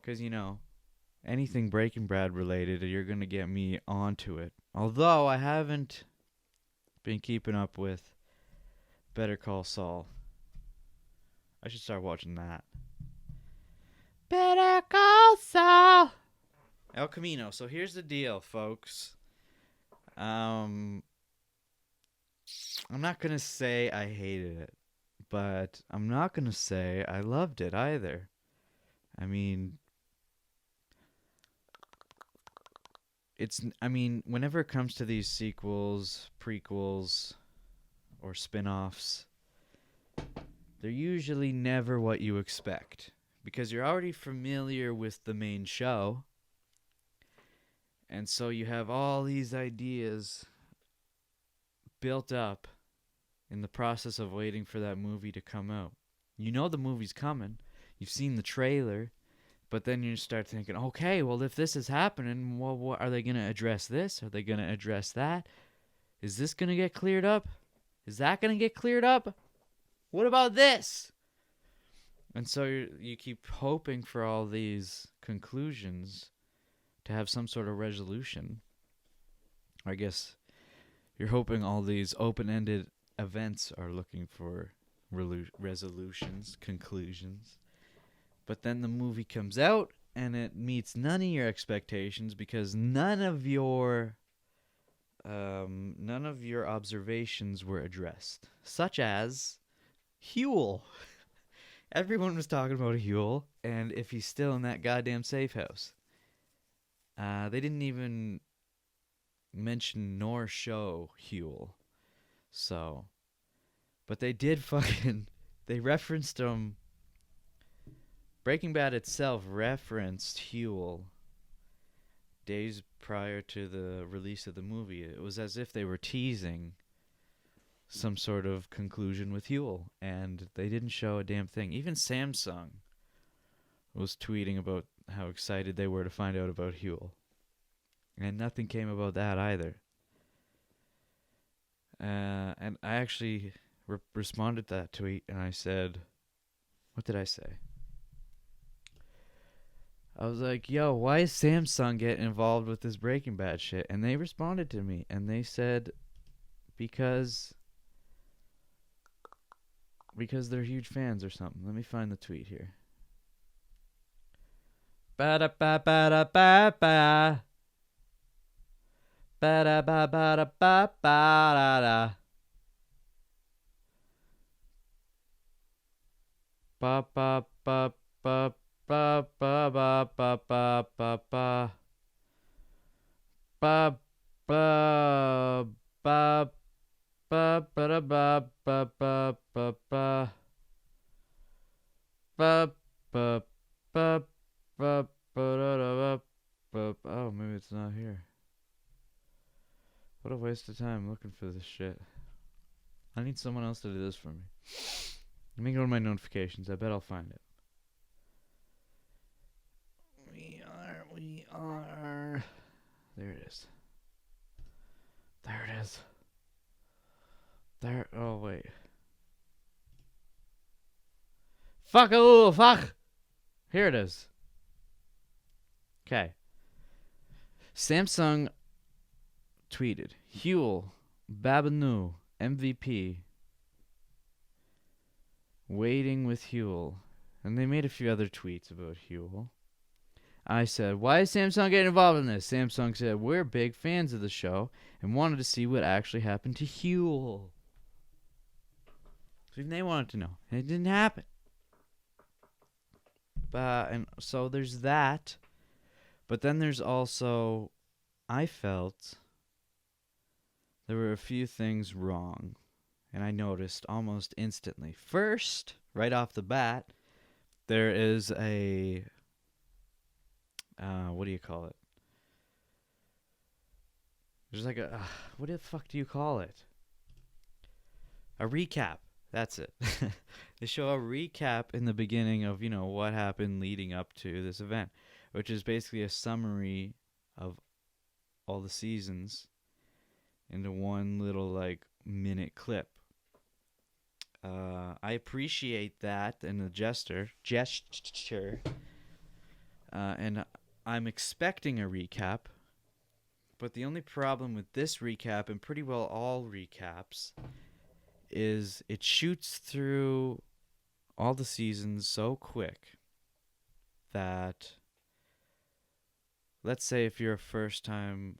Because, anything Breaking Bad related, you're going to get me onto it. Although I haven't been keeping up with Better Call Saul. I should start watching that. Better Call Saul. El Camino. So here's the deal, folks. I'm not going to say I hated it, but I'm not going to say I loved it either. I mean, whenever it comes to these sequels, prequels, or spin-offs, they're usually never what you expect. Because you're already familiar with the main show. And so you have all these ideas built up in the process of waiting for that movie to come out. You know the movie's coming. You've seen the trailer. But then you start thinking, okay, well, if this is happening, well, what, are they going to address this? Are they going to address that? Is this going to get cleared up? Is that going to get cleared up? What about this? And so you keep hoping for all these conclusions to have some sort of resolution. I guess you're hoping all these open-ended events are looking for resolutions, conclusions. But then the movie comes out, and it meets none of your expectations because none of your observations were addressed, such as Huel. Everyone was talking about Huel, and if he's still in that goddamn safe house. They didn't even mention nor show Huel. So, but they did they referenced him. Breaking Bad itself referenced Huel days prior to the release of the movie. It was as if they were teasing some sort of conclusion with Huel, and they didn't show a damn thing. Even Samsung was tweeting about how excited they were to find out about Huel, and nothing came about that either. And I actually responded to that tweet, and I said, what did I say? I was like, yo, why is Samsung getting involved with this Breaking Bad shit? And they responded to me, and they said, because they're huge fans or something. Let me find the tweet here. Ba-da-ba-ba-da-ba-ba. Ba-da-ba-ba-da-ba-ba-da-da. Ba-ba-ba-ba. Ba ba ba ba ba ba ba ba ba ba ba ba da ba ba ba ba ba ba ba ba ba ba. Oh, maybe it's not here. What a waste of time looking for this shit. I need someone else to do this for me. Let me go to my notifications. I bet I'll find it. We are. There it is. There it is. There. Oh, wait. Fuck. Oh, fuck. Here it is. Okay. Samsung tweeted, Huel, Babanu, MVP, waiting with Huel. And they made a few other tweets about Huel. I said, why is Samsung getting involved in this? Samsung said, we're big fans of the show and wanted to see what actually happened to Huel. So they wanted to know. And it didn't happen. And so there's that. But then there's also, I felt there were a few things wrong. And I noticed almost instantly. First, right off the bat, there is a... what do you call it? There's like a... what the fuck do you call it? A recap. That's it. They show a recap in the beginning of, what happened leading up to this event. Which is basically a summary of all the seasons into one little, minute clip. I appreciate that and the gesture. and I'm expecting a recap. But the only problem with this recap, and pretty well all recaps, is it shoots through all the seasons so quick that, let's say if you're a first time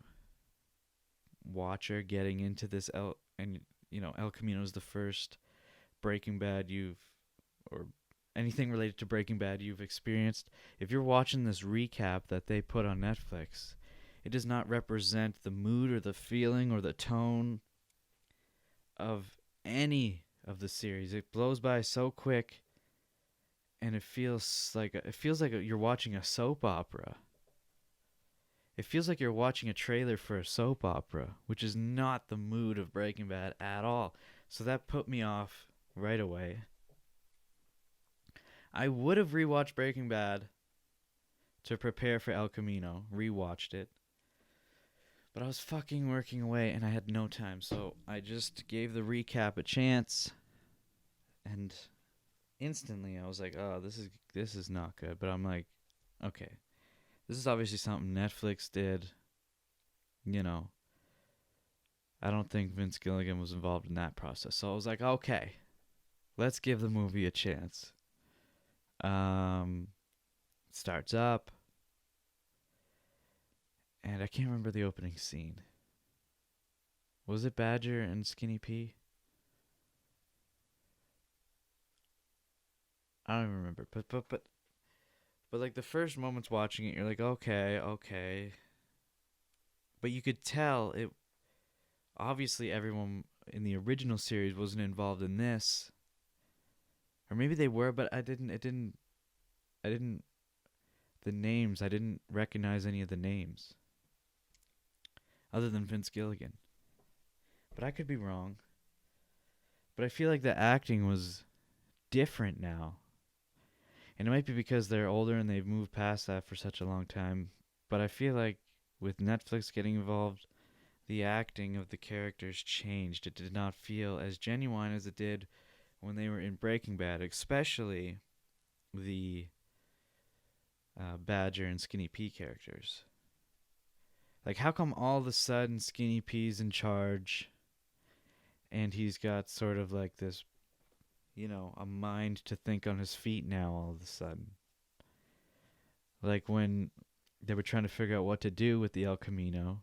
watcher getting into this and El Camino is the first Breaking Bad or anything related to Breaking Bad you've experienced, if you're watching this recap that they put on Netflix, it does not represent the mood or the feeling or the tone of any of the series. It blows by so quick, and it feels like you're watching a soap opera. It feels like you're watching a trailer for a soap opera, which is not the mood of Breaking Bad at all. So that put me off right away. I would have rewatched Breaking Bad to prepare for El Camino, rewatched it. But I was fucking working away and I had no time, so I just gave the recap a chance. And instantly I was like, "Oh, this is not good." But I'm like, "Okay. This is obviously something Netflix did. I don't think Vince Gilligan was involved in that process." So I was like, "Okay. Let's give the movie a chance." Starts up. And I can't remember the opening scene. Was it Badger and Skinny P? I don't even remember. But like the first moments watching it, you're like, okay. But you could tell it. Obviously, everyone in the original series wasn't involved in this, or maybe they were, but I didn't. The names, I didn't recognize any of the names, other than Vince Gilligan. But I could be wrong. But I feel like the acting was different now. And it might be because they're older and they've moved past that for such a long time. But I feel like with Netflix getting involved, the acting of the characters changed. It did not feel as genuine as it did when they were in Breaking Bad, especially the Badger and Skinny P characters. Like, how come all of a sudden Skinny P's in charge and he's got sort of like this, a mind to think on his feet now all of a sudden? Like when they were trying to figure out what to do with the El Camino,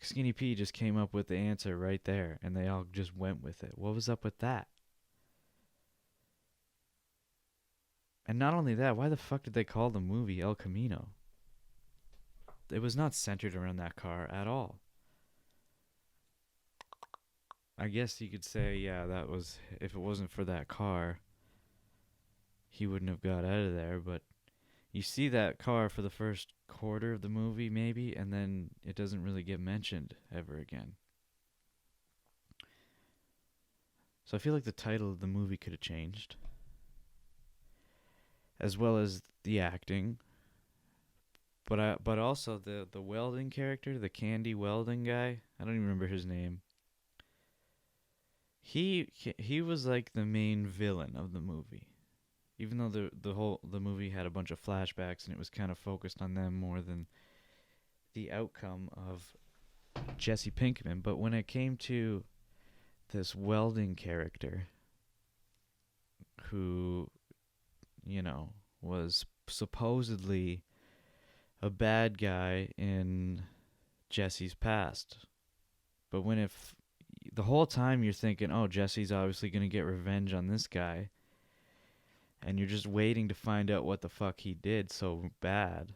Skinny P just came up with the answer right there, and they all just went with it. What was up with that? And not only that, why the fuck did they call the movie El Camino? It was not centered around that car at all. I guess you could say, yeah, that was, if it wasn't for that car, he wouldn't have got out of there. But you see that car for the first quarter of the movie, maybe, and then it doesn't really get mentioned ever again. So I feel like the title of the movie could have changed, as well as the acting. But also the welding character, the Candy welding guy. I don't even remember his name. He was like the main villain of the movie, even though the movie had a bunch of flashbacks and it was kind of focused on them more than the outcome of Jesse Pinkman. But when it came to this welding character, who was supposedly a bad guy in Jesse's past, but the whole time you're thinking, oh, Jesse's obviously going to get revenge on this guy, and you're just waiting to find out what the fuck he did so bad,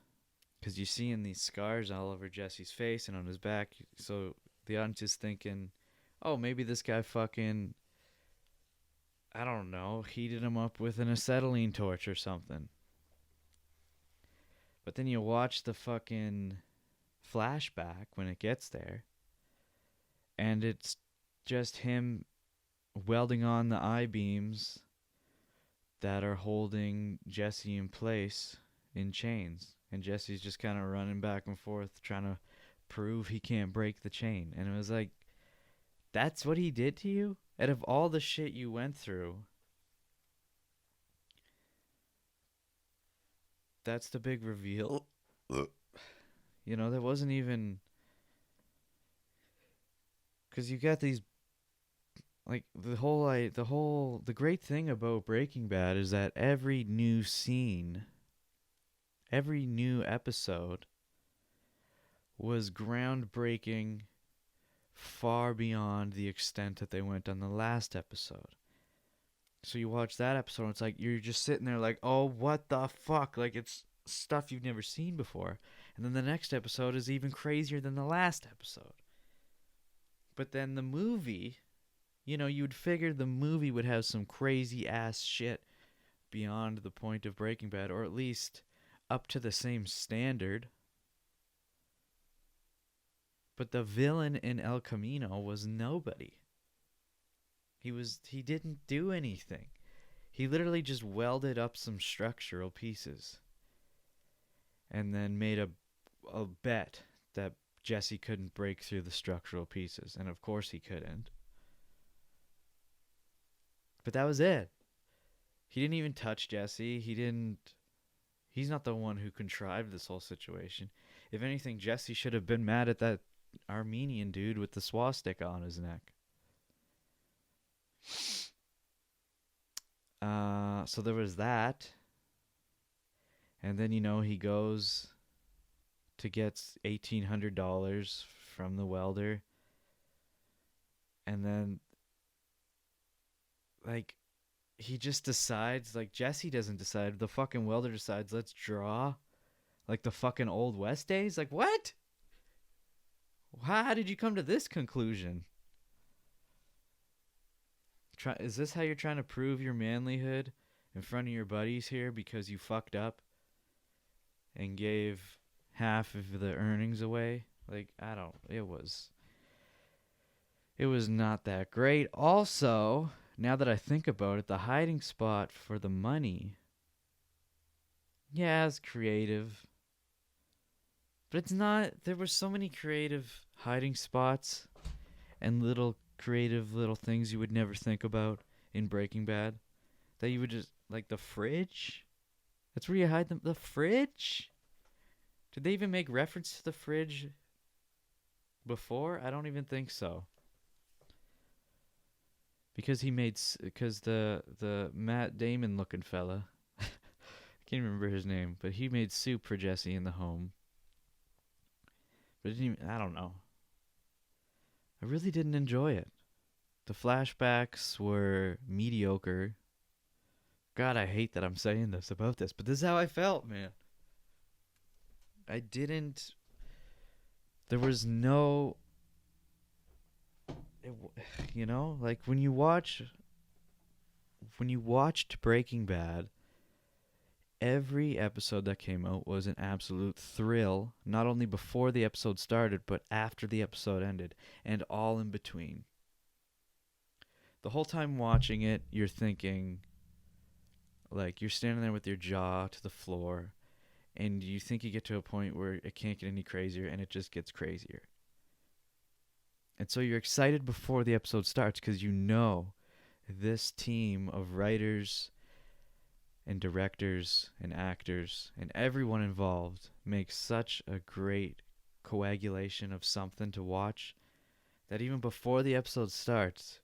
because you see in these scars all over Jesse's face and on his back, so the audience is thinking, oh, maybe this guy fucking, I don't know, heated him up with an acetylene torch or something. But then you watch the fucking flashback when it gets there, and it's just him welding on the I-beams that are holding Jesse in place in chains. And Jesse's just kind of running back and forth trying to prove he can't break the chain. And it was like, that's what he did to you? Out of all the shit you went through, that's the big reveal. You know, there wasn't even, because you got these, like, the great thing about Breaking Bad is that every new scene, every new episode was groundbreaking, far beyond the extent that they went on the last episode. So you watch that episode and it's like you're just sitting there like, oh, what the fuck? Like, it's stuff you've never seen before. And then the next episode is even crazier than the last episode. But then the movie, you know, you would figure the movie would have some crazy ass shit beyond the point of Breaking Bad, or at least up to the same standard. But the villain in El Camino was nobody. He didn't do anything. He literally just welded up some structural pieces and then made a bet that Jesse couldn't break through the structural pieces. And of course he couldn't. But that was it. He didn't even touch Jesse. He's not the one who contrived this whole situation. If anything, Jesse should have been mad at that Armenian dude with the swastika on his neck. So there was that. And then, you know, he goes to get $1,800 from the welder. And then, like, he just decides, like, Jesse doesn't decide. The fucking welder decides, let's draw. Like the fucking Old West days? Like, what? How did you come to this conclusion? Is this how you're trying to prove your manlyhood in front of your buddies here because you fucked up and gave half of the earnings away? Like, it was not that great. Also, now that I think about it, the hiding spot for the money, yeah, it's creative. But it's not. There were so many creative hiding spots and little creative little things you would never think about in Breaking Bad that you would just, like the fridge. That's where you hide them. The fridge? Did they even make reference to the fridge before? I don't even think so. Because the Matt Damon looking fella, I can't remember his name, but he made soup for Jesse in the home. But I don't know. I really didn't enjoy it. The flashbacks were mediocre. God, I hate that I'm saying this about this, but this is how I felt, man. There was no, you know, like when you watched Breaking Bad, every episode that came out was an absolute thrill, not only before the episode started, but after the episode ended, and all in between. The whole time watching it, you're thinking, like, you're standing there with your jaw to the floor, and you think you get to a point where it can't get any crazier, and it just gets crazier. And so you're excited before the episode starts because you know this team of writers and directors and actors and everyone involved makes such a great coagulation of something to watch that even before the episode starts,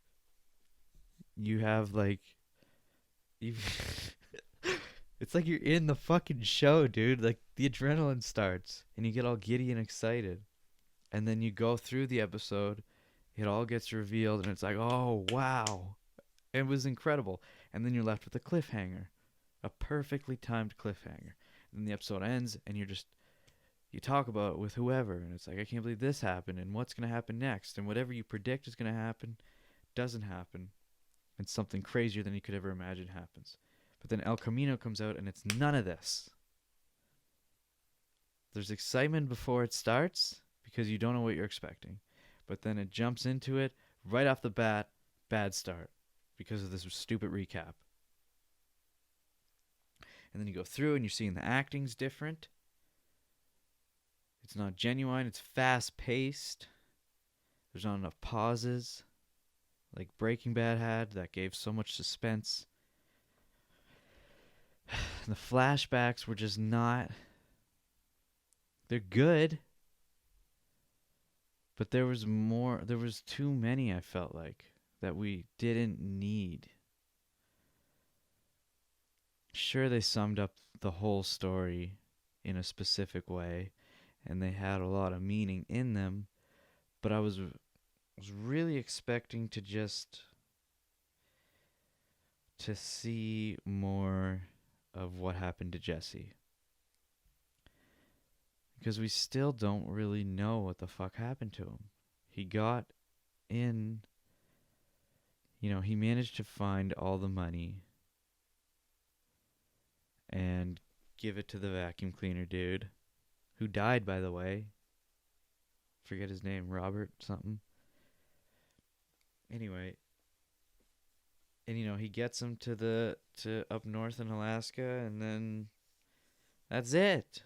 you have like it's like you're in the fucking show, dude. Like the adrenaline starts and you get all giddy and excited. And then you go through the episode, it all gets revealed and it's like, "Oh, wow." It was incredible. And then you're left with a cliffhanger. A perfectly timed cliffhanger. And then the episode ends and you talk about it with whoever and it's like, I can't believe this happened and what's going to happen next, and whatever you predict is going to happen doesn't happen, and something crazier than you could ever imagine happens. But then El Camino comes out and it's none of this. There's excitement before it starts because you don't know what you're expecting, but then it jumps into it right off the bat. Bad start because of this stupid recap. And then you go through and you're seeing the acting's different. It's not genuine. It's fast-paced. There's not enough pauses like Breaking Bad had that gave so much suspense. The flashbacks were just not. They're good, but there was more. There was too many. I felt like that we didn't need. Sure, they summed up the whole story in a specific way, and they had a lot of meaning in them, but I was really expecting to see more of what happened to Jesse, because we still don't really know what the fuck happened to him. He got in, he managed to find all the money and give it to the vacuum cleaner dude, who died, by the way. Forget his name, Robert something. Anyway, and he gets him to up north in Alaska, and then that's it.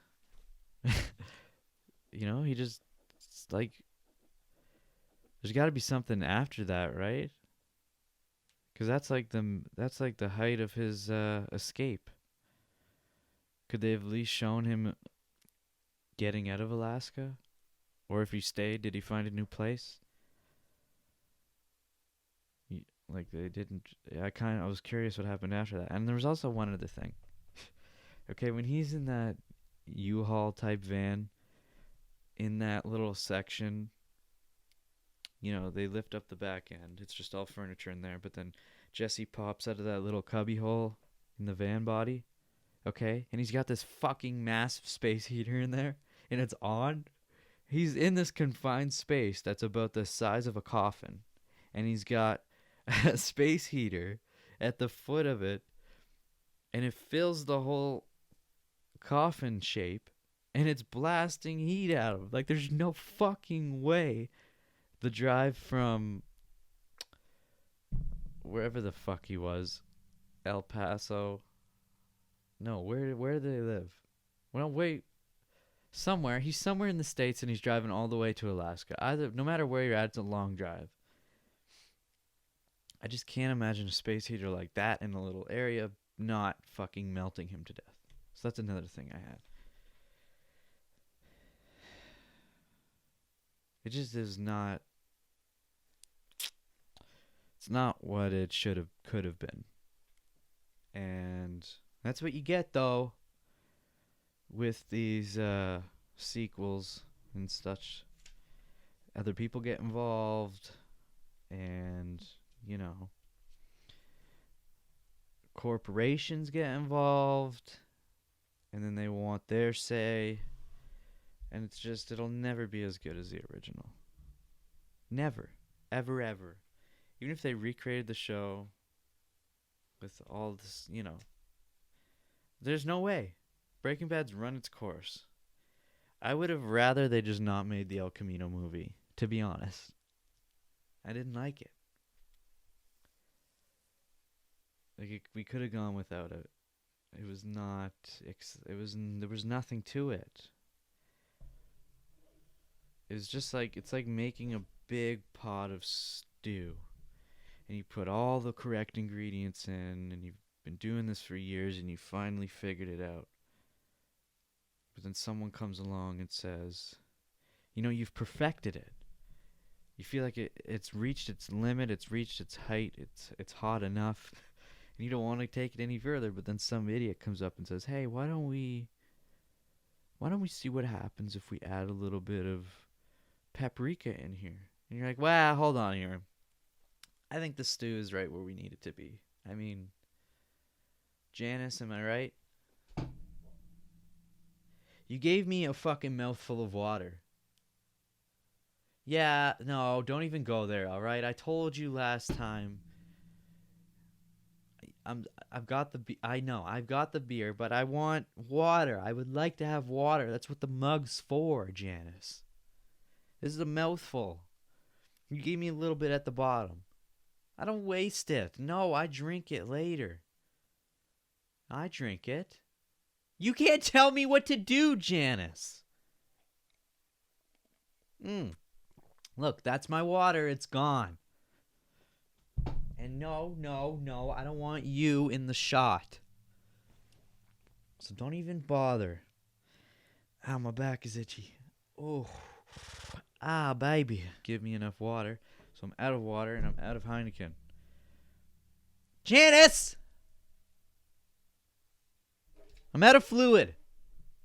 He just, like, there's got to be something after that, right? Because that's like the height of his escape. Could they have at least shown him getting out of Alaska? Or if he stayed, did he find a new place? Like, they didn't. I was curious what happened after that. And there was also one other thing. Okay, when he's in that U-Haul type van, in that little section, they lift up the back end. It's just all furniture in there. But then Jesse pops out of that little cubby hole in the van body. Okay? And he's got this fucking massive space heater in there. And it's on. He's in this confined space that's about the size of a coffin. And he's got a space heater at the foot of it. And it fills the whole coffin shape. And it's blasting heat out of him. Like, there's no fucking way the drive from wherever the fuck he was, El Paso. No, where do they live? Well, wait. Somewhere. He's somewhere in the States, and he's driving all the way to Alaska. No matter where you're at, it's a long drive. I just can't imagine a space heater like that in a little area not fucking melting him to death. So that's another thing I had. It just is not. It's not what it could have been. And that's what you get, though, with these sequels and such. Other people get involved, and corporations get involved, and then they want their say, and it's just, it'll never be as good as the original. Never. Ever, ever. Even if they recreated the show with all this, there's no way. Breaking Bad's run its course. I would have rather they just not made the El Camino movie, to be honest. I didn't like it. We could have gone without it. It was not. There was nothing to it. It was just like, it's like making a big pot of stew, and you put all the correct ingredients in, and you've been doing this for years, and you finally figured it out. But then someone comes along and says, you've perfected it. You feel like it's reached its limit, it's reached its height, it's hot enough, and you don't want to take it any further. But then some idiot comes up and says, "Hey, why don't we see what happens if we add a little bit of paprika in here?" And you're like, "Well, hold on here. I think the stew is right where we need it to be. I mean, Janice, am I right? You gave me a fucking mouthful of water." Yeah, no, don't even go there, all right? I told you last time. I've got the beer, but I want water. I would like to have water. That's what the mug's for, Janice. This is a mouthful. You gave me a little bit at the bottom. I don't waste it. No, I drink it later. I drink it. You can't tell me what to do, Janice. Look, that's my water. It's gone. And no, I don't want you in the shot. So don't even bother. Ah, my back is itchy. Oh. Ah, baby. Give me enough water. So I'm out of water and I'm out of Heineken. Janice! I'm out of fluid.